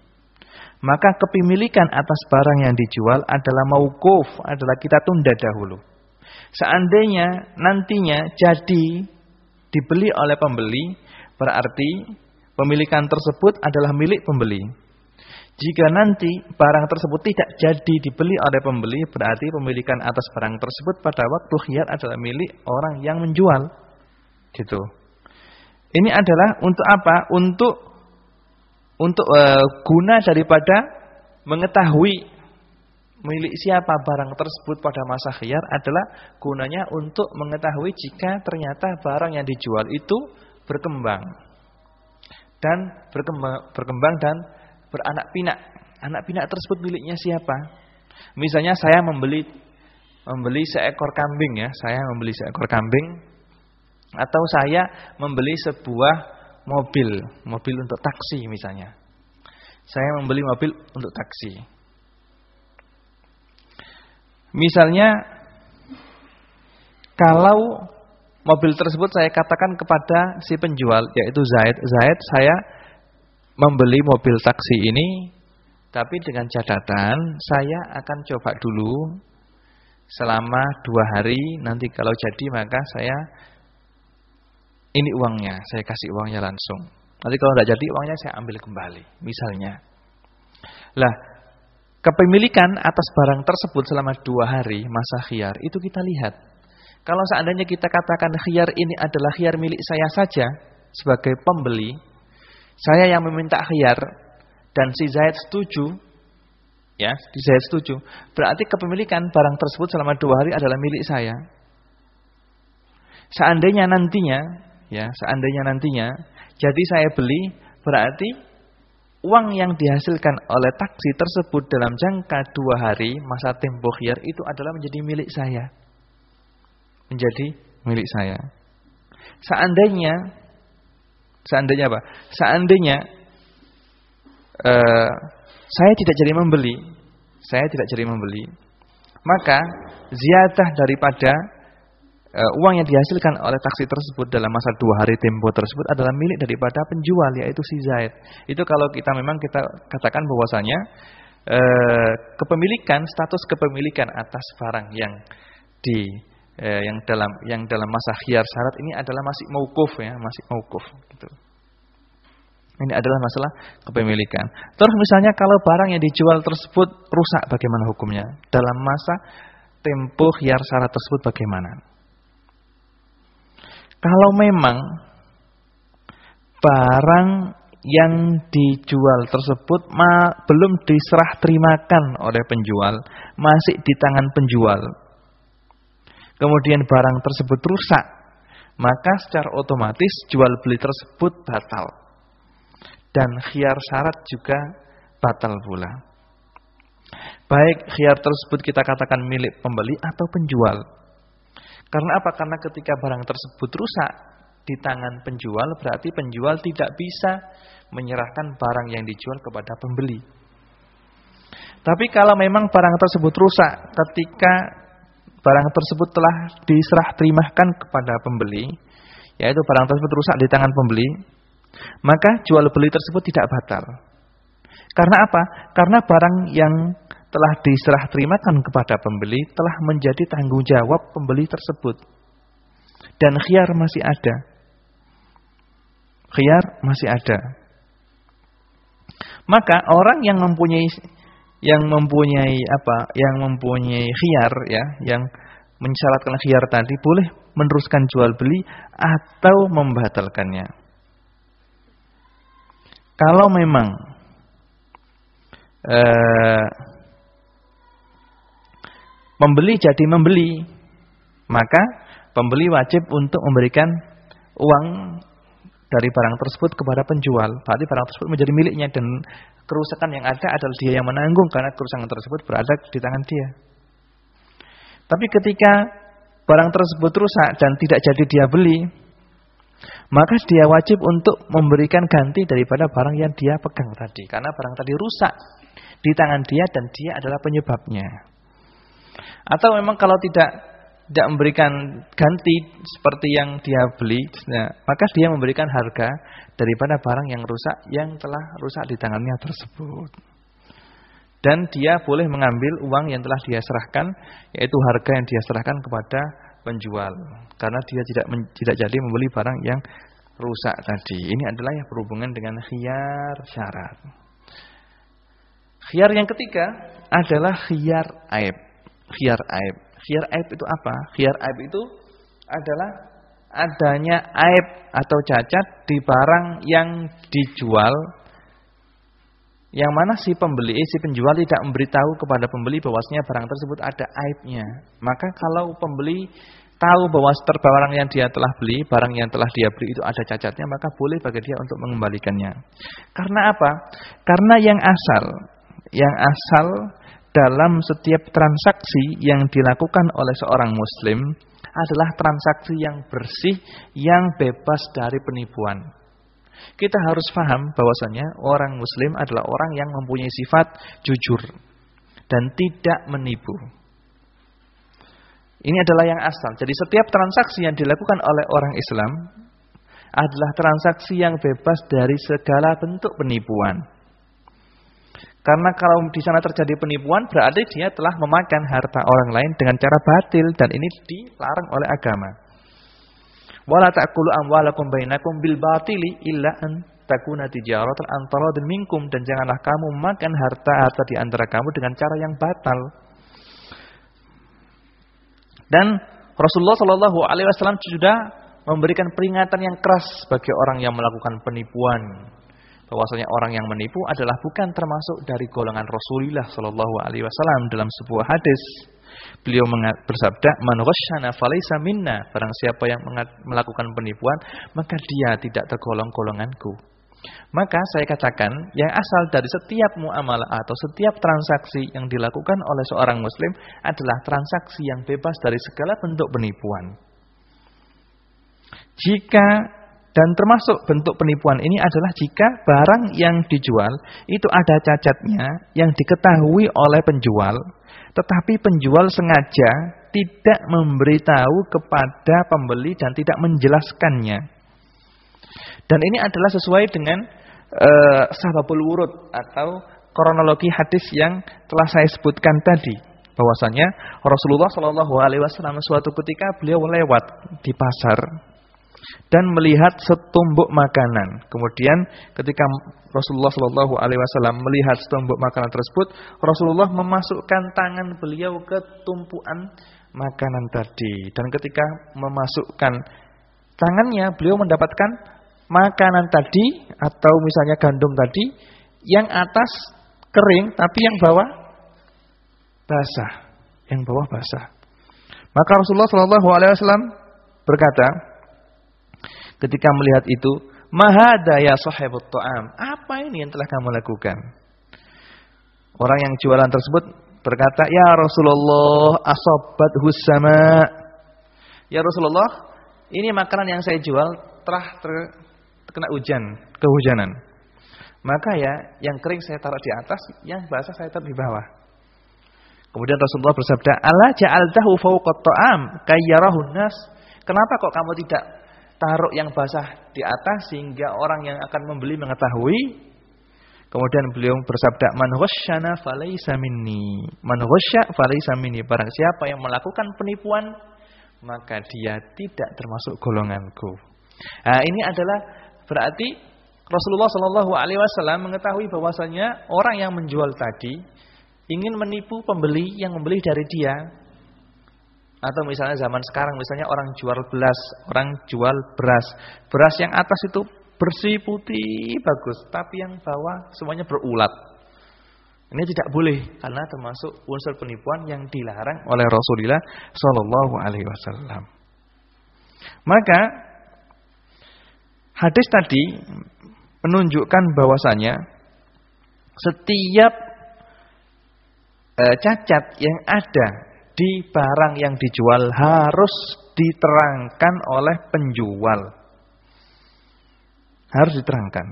Speaker 1: maka kepemilikan atas barang yang dijual adalah mauquf, adalah kita tunda dahulu. Seandainya nantinya jadi dibeli oleh pembeli, berarti pemilikan tersebut adalah milik pembeli. Jika nanti barang tersebut tidak jadi dibeli oleh pembeli, berarti pemilikan atas barang tersebut pada waktu khiyar adalah milik orang yang menjual. Gitu. Ini adalah untuk apa? Untuk guna daripada mengetahui milik siapa barang tersebut pada masa khiyar adalah gunanya untuk mengetahui jika ternyata barang yang dijual itu berkembang dan beranak pinak. Anak pinak tersebut miliknya siapa? Misalnya saya membeli seekor kambing ya, saya membeli seekor kambing atau saya membeli sebuah mobil untuk taksi misalnya. Saya membeli mobil untuk taksi. Misalnya kalau mobil tersebut saya katakan kepada si penjual yaitu Zaid, saya membeli mobil taksi ini, tapi dengan catatan saya akan coba dulu selama 2 hari. Nanti kalau jadi maka saya ini uangnya, saya kasih uangnya langsung. Nanti kalau tidak jadi uangnya saya ambil kembali, misalnya. Lah, kepemilikan atas barang tersebut selama 2 hari masa khiyar itu kita lihat. Kalau seandainya kita katakan khiyar ini adalah khiyar milik saya saja sebagai pembeli, saya yang meminta khiyar dan si Zaid setuju, ya, si Zaid setuju, berarti kepemilikan barang tersebut selama 2 hari adalah milik saya. Seandainya nantinya, jadi saya beli, berarti uang yang dihasilkan oleh taksi tersebut dalam jangka 2 hari masa tempo khiyar itu adalah menjadi milik saya. Menjadi milik saya. Seandainya apa? Seandainya saya tidak jadi membeli, maka ziyadah daripada uang yang dihasilkan oleh taksi tersebut dalam masa 2 hari tempo tersebut adalah milik daripada penjual yaitu si Zaid. Itu kalau kita katakan bahwasanya status kepemilikan atas barang yang dalam masa khiyar syarat ini adalah masih mauquf ya, masih mauquf gitu. Ini adalah masalah kepemilikan. Terus misalnya kalau barang yang dijual tersebut rusak, bagaimana hukumnya? Dalam masa tempo khiyar syarat tersebut bagaimana? Kalau memang barang yang dijual tersebut belum diserah terimakan oleh penjual, masih di tangan penjual, kemudian barang tersebut rusak, maka secara otomatis jual beli tersebut batal. Dan khiyar syarat juga batal pula. Baik khiyar tersebut kita katakan milik pembeli atau penjual. Karena apa? Karena ketika barang tersebut rusak di tangan penjual, berarti penjual tidak bisa menyerahkan barang yang dijual kepada pembeli. Tapi kalau memang barang tersebut rusak ketika barang tersebut telah diserah terimakan kepada pembeli, yaitu barang tersebut rusak di tangan pembeli, maka jual beli tersebut tidak batal. Karena apa? Karena barang yang telah diserah terimakan kepada pembeli telah menjadi tanggung jawab pembeli tersebut. Dan khiyar masih ada. Khiyar masih ada. Maka orang yang mempunyai khiyar ya, yang mensyaratkan khiyar tadi boleh meneruskan jual beli atau membatalkannya. Kalau memang membeli jadi membeli, maka pembeli wajib untuk memberikan uang dari barang tersebut kepada penjual. Berarti barang tersebut menjadi miliknya dan kerusakan yang ada adalah dia yang menanggung karena kerusakan tersebut berada di tangan dia. Tapi ketika barang tersebut rusak dan tidak jadi dia beli, maka dia wajib untuk memberikan ganti daripada barang yang dia pegang tadi. Karena barang tadi rusak di tangan dia dan dia adalah penyebabnya. Atau memang kalau tidak memberikan ganti seperti yang dia beli, maka dia memberikan harga daripada barang yang rusak yang telah rusak di tangannya tersebut. Dan dia boleh mengambil uang yang telah dia serahkan, yaitu harga yang dia serahkan kepada penjual, karena dia tidak jadi membeli barang yang rusak tadi. Ini adalah yang berhubungan dengan khiyar syarat. Khiyar yang ketiga adalah khiyar aib. Khiyar aib. Khiyar aib itu apa? Khiyar aib itu adalah adanya aib atau cacat di barang yang dijual, yang mana si penjual tidak memberitahu kepada pembeli bahwasanya barang tersebut ada aibnya. Maka kalau pembeli tahu bahwa barang yang dia telah beli, barang yang telah dia beli itu ada cacatnya, maka boleh bagi dia untuk mengembalikannya. Karena apa? Karena yang asal dalam setiap transaksi yang dilakukan oleh seorang muslim adalah transaksi yang bersih, yang bebas dari penipuan. Kita harus paham bahwasanya orang muslim adalah orang yang mempunyai sifat jujur dan tidak menipu. Ini adalah yang asal. Jadi setiap transaksi yang dilakukan oleh orang Islam adalah transaksi yang bebas dari segala bentuk penipuan. Karena kalau di sana terjadi penipuan, berarti dia telah memakan harta orang lain dengan cara batil, dan ini dilarang oleh agama. Wala ta'kulu amwalakum bainakum bil batili illa an takuna tijaratan an taradin minkum, dan janganlah kamu makan harta di antara kamu dengan cara yang batal. Dan Rasulullah Shallallahu Alaihi Wasallam sudah memberikan peringatan yang keras bagi orang yang melakukan penipuan. Bahwasanya orang yang menipu adalah bukan termasuk dari golongan Rasulullah Shallallahu Alaihi Wasallam. Dalam sebuah hadis, beliau bersabda, "Man ghasyana falaysa minna." Barang siapa yang melakukan penipuan, maka dia tidak tergolong golonganku. Maka saya katakan, yang asal dari setiap muamalah atau setiap transaksi yang dilakukan oleh seorang muslim adalah transaksi yang bebas dari segala bentuk penipuan. Dan termasuk bentuk penipuan ini adalah jika barang yang dijual itu ada cacatnya yang diketahui oleh penjual, tetapi penjual sengaja tidak memberitahu kepada pembeli dan tidak menjelaskannya. Dan ini adalah sesuai dengan sababul wurud atau kronologi hadis yang telah saya sebutkan tadi, bahwasanya Rasulullah Shallallahu Alaihi Wasallam suatu ketika beliau lewat di pasar dan melihat setumbuk makanan. Kemudian ketika Rasulullah Shallallahu Alaihi Wasallam melihat setumbuk makanan tersebut, Rasulullah memasukkan tangan beliau ke tumpuan makanan tadi. Dan ketika memasukkan tangannya, beliau mendapatkan makanan tadi atau misalnya gandum tadi yang atas kering tapi yang bawah basah, Maka Rasulullah Shallallahu Alaihi Wasallam berkata, ketika melihat itu, "Ma hadza ya sahibut ta'am?" Apa ini yang telah kamu lakukan? Orang yang jualan tersebut berkata, "Ya Rasulullah, asabathu sama." Ya Rasulullah, ini makanan yang saya jual telah terkena kehujanan. Maka ya, yang kering saya taruh di atas, yang basah saya taruh di bawah. Kemudian Rasulullah bersabda, "Ala ja'altahu fawqa ta'am kayyarahun nas?" Kenapa kok kamu tidak taruh yang basah di atas sehingga orang yang akan membeli mengetahui? Kemudian beliau bersabda, "Man ghasyana falaysa minni." Man ghasya falaysa minni. Barang siapa yang melakukan penipuan, maka dia tidak termasuk golonganku. Nah, ini adalah berarti Rasulullah Shallallahu Alaihi Wasallam mengetahui bahwasanya orang yang menjual tadi ingin menipu pembeli yang membeli dari dia. Atau misalnya zaman sekarang, misalnya orang jual beras. Beras yang atas itu bersih, putih, bagus. Tapi yang bawah semuanya berulat. Ini tidak boleh, karena termasuk unsur penipuan yang dilarang oleh Rasulullah Shallallahu Alaihi Wasallam. Maka hadis tadi menunjukkan bahwasanya setiap cacat yang ada di barang yang dijual harus diterangkan oleh penjual. Harus diterangkan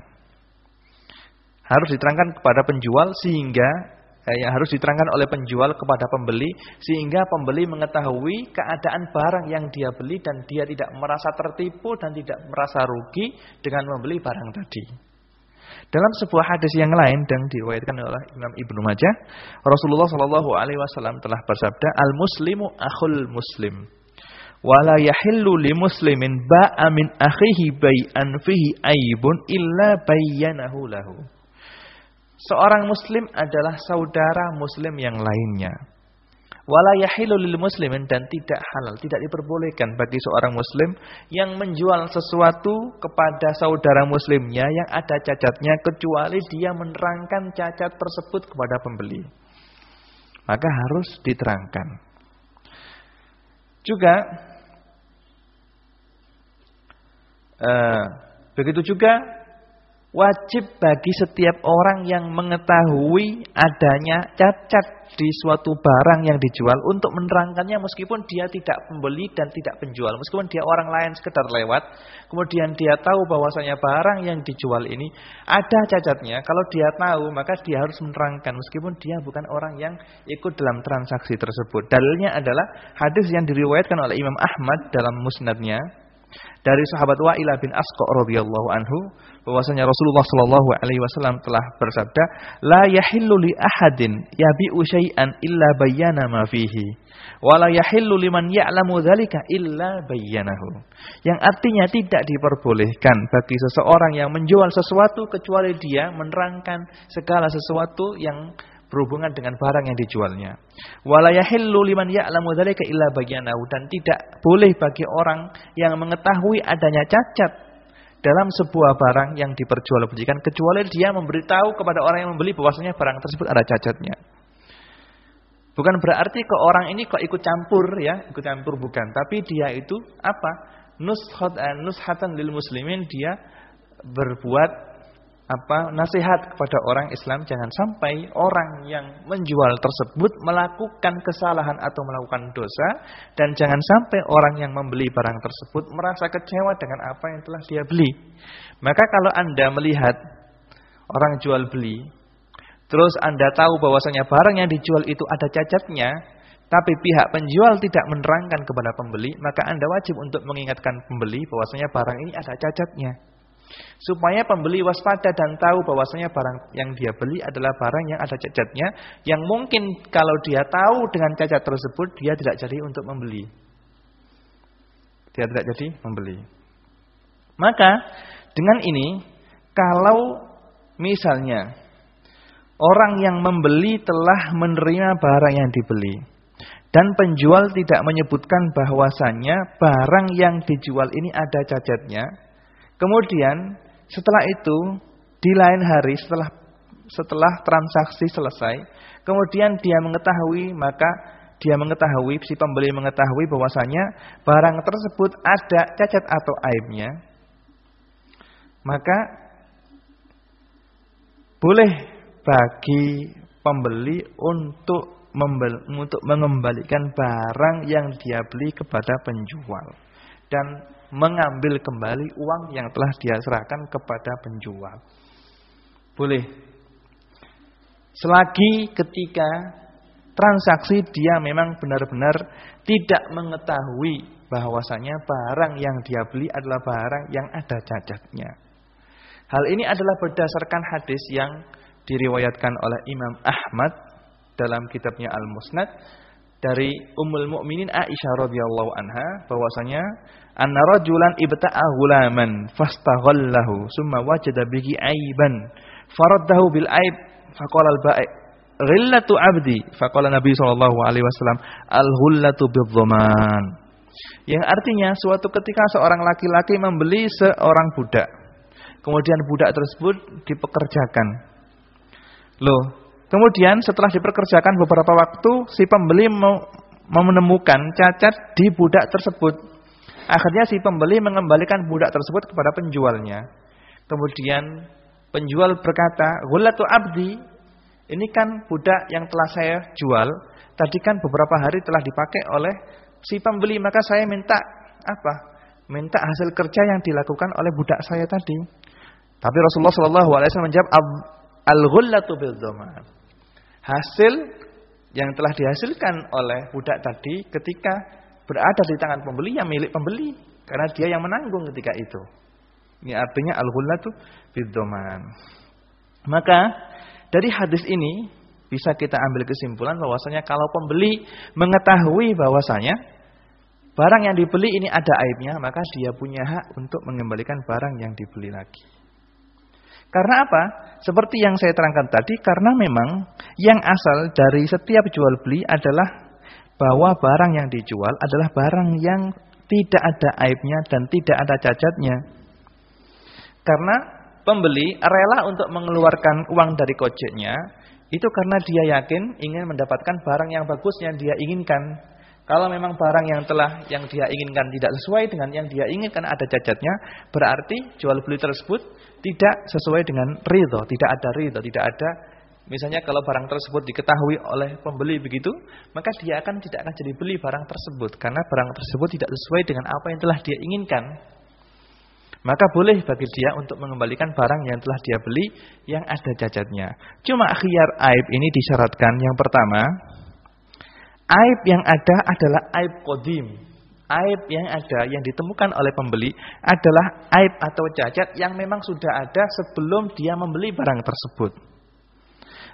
Speaker 1: kepada penjual sehingga harus diterangkan oleh penjual kepada pembeli sehingga pembeli mengetahui keadaan barang yang dia beli dan dia tidak merasa tertipu dan tidak merasa rugi dengan membeli barang tadi. Dalam sebuah hadis yang lain dan diriwayatkan oleh Imam Ibnu Majah, Rasulullah Shallallahu Alaihi Wasallam telah bersabda, "Al-muslimu akhul muslim, wala yahillu li muslimin ba'a min akhihi bai'an fihi aibun illa bayyanahu lahu." Seorang muslim adalah saudara muslim yang lainnya. Wala yahillu lil muslimin, dan tidak halal, tidak diperbolehkan bagi seorang muslim yang menjual sesuatu kepada saudara muslimnya yang ada cacatnya kecuali dia menerangkan cacat tersebut kepada pembeli. Maka harus diterangkan. Juga begitu juga wajib bagi setiap orang yang mengetahui adanya cacat di suatu barang yang dijual untuk menerangkannya meskipun dia tidak pembeli dan tidak penjual. Meskipun dia orang lain sekedar lewat, kemudian dia tahu bahwasanya barang yang dijual ini ada cacatnya. Kalau dia tahu, maka dia harus menerangkan meskipun dia bukan orang yang ikut dalam transaksi tersebut. Dalilnya adalah hadis yang diriwayatkan oleh Imam Ahmad dalam musnadnya dari sahabat Wa'ilah bin Asqa radhiyallahu anhu bahwasanya Rasulullah sallallahu alaihi wasallam telah bersabda, "La yahillu li ahadin yabi'u syai'an illa bayyana ma fihi, wa la yahillu liman ya'lamu dzalika illa bayyanahu." Yang artinya tidak diperbolehkan bagi seseorang yang menjual sesuatu kecuali dia menerangkan segala sesuatu yang berhubungan dengan barang yang dijualnya. Wala yahillu liman ya'lamu dzalika illa bayyanahu, dan tidak boleh bagi orang yang mengetahui adanya cacat dalam sebuah barang yang diperjualbelikan kecuali dia memberitahu kepada orang yang membeli bahwasanya barang tersebut ada cacatnya. Bukan berarti ke orang ini kok ikut campur ya, ikut campur bukan, tapi dia itu apa? Nushatan lil muslimin, dia berbuat nasihat kepada orang Islam, jangan sampai orang yang menjual tersebut melakukan kesalahan atau melakukan dosa, dan jangan sampai orang yang membeli barang tersebut merasa kecewa dengan apa yang telah dia beli. Maka kalau Anda melihat orang jual beli, terus Anda tahu bahwasanya barang yang dijual itu ada cacatnya, tapi pihak penjual tidak menerangkan kepada pembeli, maka Anda wajib untuk mengingatkan pembeli bahwasanya barang ini ada cacatnya. Supaya pembeli waspada dan tahu bahwasanya barang yang dia beli adalah barang yang ada cacatnya, yang mungkin kalau dia tahu dengan cacat tersebut dia tidak jadi untuk membeli. Dia tidak jadi membeli. Maka dengan ini, kalau misalnya orang yang membeli telah menerima barang yang dibeli dan penjual tidak menyebutkan bahwasanya barang yang dijual ini ada cacatnya, kemudian setelah itu di lain hari setelah transaksi selesai, kemudian dia mengetahui, maka dia mengetahui, si pembeli mengetahui bahwasanya barang tersebut ada cacat atau aibnya, maka boleh bagi pembeli untuk mengembalikan barang yang dia beli kepada penjual dan mengambil kembali uang yang telah dia serahkan kepada penjual. Boleh. Selagi ketika transaksi dia memang benar-benar tidak mengetahui bahwasanya barang yang dia beli adalah barang yang ada cacatnya. Hal ini adalah berdasarkan hadis yang diriwayatkan oleh Imam Ahmad dalam kitabnya Al-Musnad dari Ummul Mukminin Aisyah radhiyallahu anha bahwasanya anna rajulan ibta'a ghulaman fastaghallahu summa wajada bihi aiban faraddahu bil aib faqala al-ba'i' ghillatu 'abdi faqala Nabi sallallahu alaihi wasallam al-ghullatu bidh-dhaman. Yang artinya suatu ketika seorang laki-laki membeli seorang budak. Kemudian budak tersebut dipekerjakan. Kemudian setelah dipekerjakan beberapa waktu, si pembeli menemukan cacat di budak tersebut. Akhirnya si pembeli mengembalikan budak tersebut kepada penjualnya. Kemudian penjual berkata, "Ghullatu abdi, ini kan budak yang telah saya jual. Tadi kan beberapa hari telah dipakai oleh si pembeli, maka saya minta apa? Minta hasil kerja yang dilakukan oleh budak saya tadi." Tapi Rasulullah SAW menjawab, "Al-ghullatu bil-dhaman." Hasil yang telah dihasilkan oleh budak tadi ketika berada di tangan pembeli yang milik pembeli, karena dia yang menanggung ketika itu. Ini artinya al-ghullatu bid-dhaman. Maka dari hadis ini bisa kita ambil kesimpulan bahwasanya kalau pembeli mengetahui bahwasanya barang yang dibeli ini ada aibnya, maka dia punya hak untuk mengembalikan barang yang dibeli lagi. Karena apa? Seperti yang saya terangkan tadi, karena memang yang asal dari setiap jual beli adalah bahwa barang yang dijual adalah barang yang tidak ada aibnya dan tidak ada cacatnya. Karena pembeli rela untuk mengeluarkan uang dari kojeknya, itu karena dia yakin ingin mendapatkan barang yang bagus yang dia inginkan. Kalau memang barang yang dia inginkan tidak sesuai dengan yang dia inginkan, ada cacatnya, berarti jual beli tersebut tidak sesuai dengan ridho, tidak ada ridho, tidak ada. Misalnya kalau barang tersebut diketahui oleh pembeli begitu, maka dia tidak akan jadi beli barang tersebut karena barang tersebut tidak sesuai dengan apa yang telah dia inginkan. Maka boleh bagi dia untuk mengembalikan barang yang telah dia beli yang ada cacatnya. Cuma khiyar aib ini disyaratkan. Yang pertama, aib yang ada adalah aib qadim. Aib yang ada yang ditemukan oleh pembeli adalah aib atau cacat yang memang sudah ada sebelum dia membeli barang tersebut.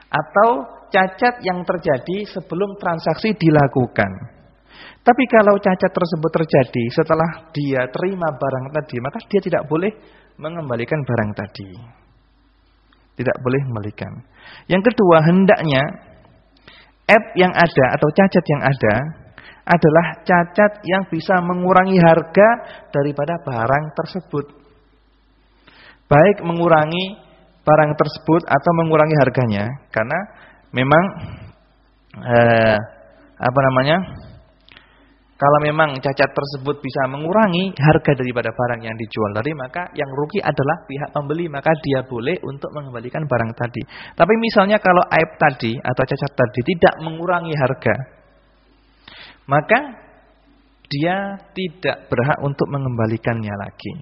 Speaker 1: Atau cacat yang terjadi sebelum transaksi dilakukan. Tapi kalau cacat tersebut terjadi setelah dia terima barang tadi, maka dia tidak boleh mengembalikan barang tadi. Tidak boleh mengembalikan. Yang kedua, hendaknya aib yang ada atau cacat yang ada adalah cacat yang bisa mengurangi harga daripada barang tersebut. Baik mengurangi barang tersebut atau mengurangi harganya, karena memang kalau memang cacat tersebut bisa mengurangi harga daripada barang yang dijual tadi, maka yang rugi adalah pihak pembeli, maka dia boleh untuk mengembalikan barang tadi. Tapi misalnya kalau aib tadi atau cacat tadi tidak mengurangi harga, maka dia tidak berhak untuk mengembalikannya lagi.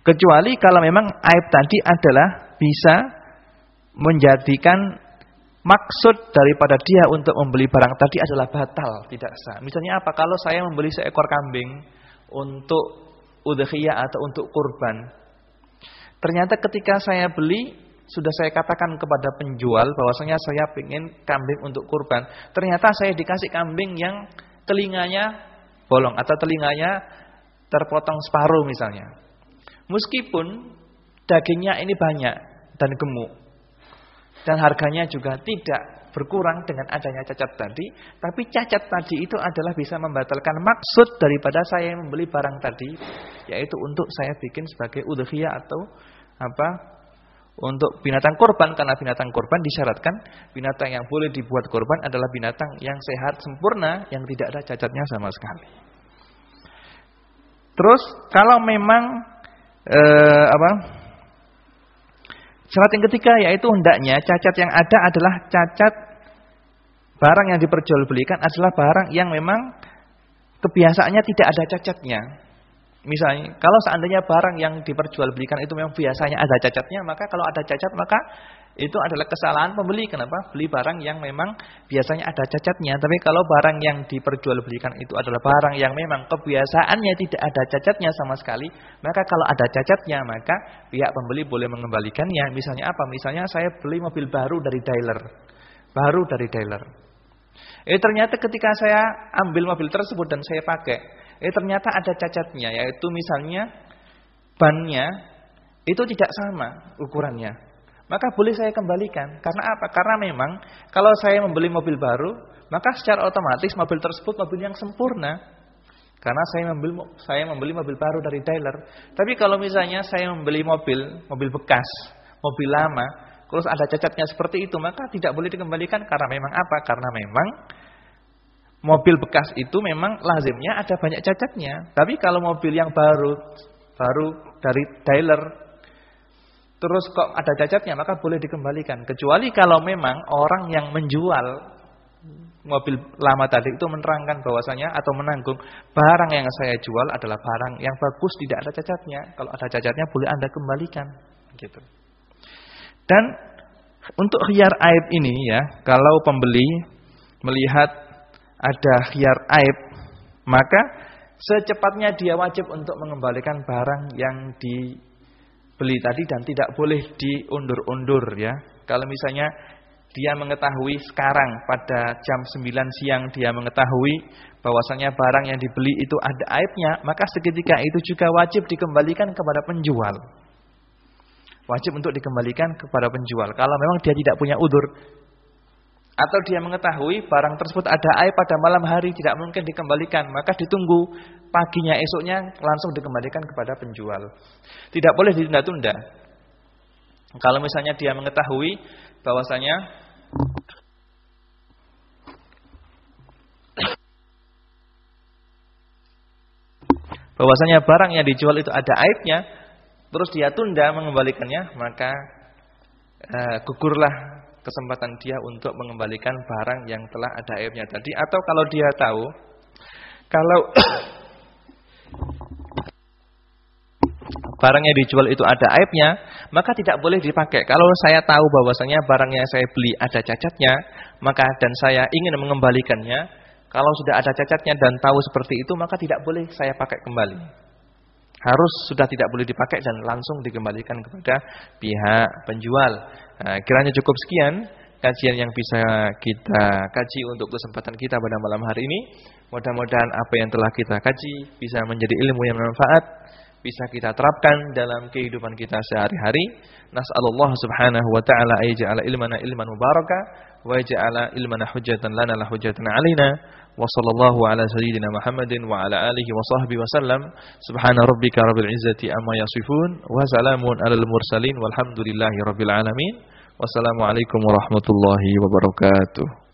Speaker 1: Kecuali kalau memang aib tadi adalah bisa menjadikan maksud daripada dia untuk membeli barang tadi adalah batal, tidak sah. Misalnya apa? Kalau saya membeli seekor kambing untuk udhiyah atau untuk kurban. Ternyata ketika saya beli, sudah saya katakan kepada penjual bahwasanya saya ingin kambing untuk kurban. Ternyata saya dikasih kambing yang telinganya bolong atau telinganya terpotong separuh misalnya. Meskipun dagingnya ini banyak dan gemuk dan harganya juga tidak berkurang dengan adanya cacat tadi, tapi cacat tadi itu adalah bisa membatalkan maksud daripada saya membeli barang tadi, yaitu untuk saya bikin sebagai udhiyah atau untuk binatang kurban, karena binatang kurban disyaratkan binatang yang boleh dibuat kurban adalah binatang yang sehat sempurna, yang tidak ada cacatnya sama sekali. Terus kalau memang syarat yang ketiga yaitu hendaknya cacat yang ada adalah cacat barang yang diperjualbelikan adalah barang yang memang kebiasaannya tidak ada cacatnya. Misalnya, kalau seandainya barang yang diperjualbelikan itu memang biasanya ada cacatnya, maka kalau ada cacat maka itu adalah kesalahan pembeli. Kenapa? Beli barang yang memang biasanya ada cacatnya. Tapi kalau barang yang diperjualbelikan itu adalah barang yang memang kebiasaannya tidak ada cacatnya sama sekali, maka kalau ada cacatnya maka pihak pembeli boleh mengembalikannya. Misalnya apa? Misalnya saya beli mobil baru dari dealer. Baru dari dealer. Ternyata ketika saya ambil mobil tersebut dan saya pakai, ternyata ada cacatnya, yaitu misalnya bannya itu tidak sama ukurannya. Maka boleh saya kembalikan. Karena apa? Karena memang kalau saya membeli mobil baru, maka secara otomatis mobil tersebut mobil yang sempurna. Karena saya membeli mobil baru dari dealer. Tapi kalau misalnya saya membeli mobil bekas, mobil lama, terus ada cacatnya seperti itu, maka tidak boleh dikembalikan. Karena memang apa? Karena memang mobil bekas itu memang lazimnya ada banyak cacatnya. Tapi kalau mobil yang baru dari dealer, terus kok ada cacatnya, maka boleh dikembalikan. Kecuali kalau memang orang yang menjual mobil lama tadi itu menerangkan bahwasanya atau menanggung barang yang saya jual adalah barang yang bagus, tidak ada cacatnya. Kalau ada cacatnya boleh Anda kembalikan, gitu. Dan untuk khiyar aib ini ya, kalau pembeli melihat ada khiyar aib, maka secepatnya dia wajib untuk mengembalikan barang yang dibeli tadi dan tidak boleh diundur-undur ya. Kalau misalnya dia mengetahui sekarang pada jam 9 siang dia mengetahui bahwasanya barang yang dibeli itu ada aibnya, maka seketika itu juga wajib dikembalikan kepada penjual. Wajib untuk dikembalikan kepada penjual. Kalau memang dia tidak punya udzur atau dia mengetahui barang tersebut ada aib pada malam hari, tidak mungkin dikembalikan, maka ditunggu paginya esoknya langsung dikembalikan kepada penjual. Tidak boleh ditunda-tunda. Kalau misalnya dia mengetahui bahwasanya barang yang dijual itu ada aibnya, terus dia tunda mengembalikannya, maka gugurlah kesempatan dia untuk mengembalikan barang yang telah ada aibnya tadi. Atau kalau dia tahu kalau barang yang dijual itu ada aibnya, maka tidak boleh dipakai. Kalau saya tahu bahwasanya barang yang saya beli ada cacatnya, maka dan saya ingin mengembalikannya, kalau sudah ada cacatnya dan tahu seperti itu, maka tidak boleh saya pakai kembali. Harus sudah tidak boleh dipakai dan langsung dikembalikan kepada pihak penjual. Nah, kiranya cukup sekian kajian yang bisa kita kaji untuk kesempatan kita pada malam hari ini. Mudah-mudahan apa yang telah kita kaji bisa menjadi ilmu yang bermanfaat, bisa kita terapkan dalam kehidupan kita sehari-hari. Nas'alullah subhanahu wa ta'ala ayja'ala ilmana ilman mubarakah wa yaj'ala ilmana hujjatan lana la hujjatan 'alaina. Wa sallallahu ala sayyidina Muhammadin wa ala alihi wa sahbihi wa sallam. Subhana rabbika rabbil izzati amma yasifun wa salamun alal mursalin walhamdulillahi rabbil alamin. Wassalamualaikum warahmatullahi wabarakatuh.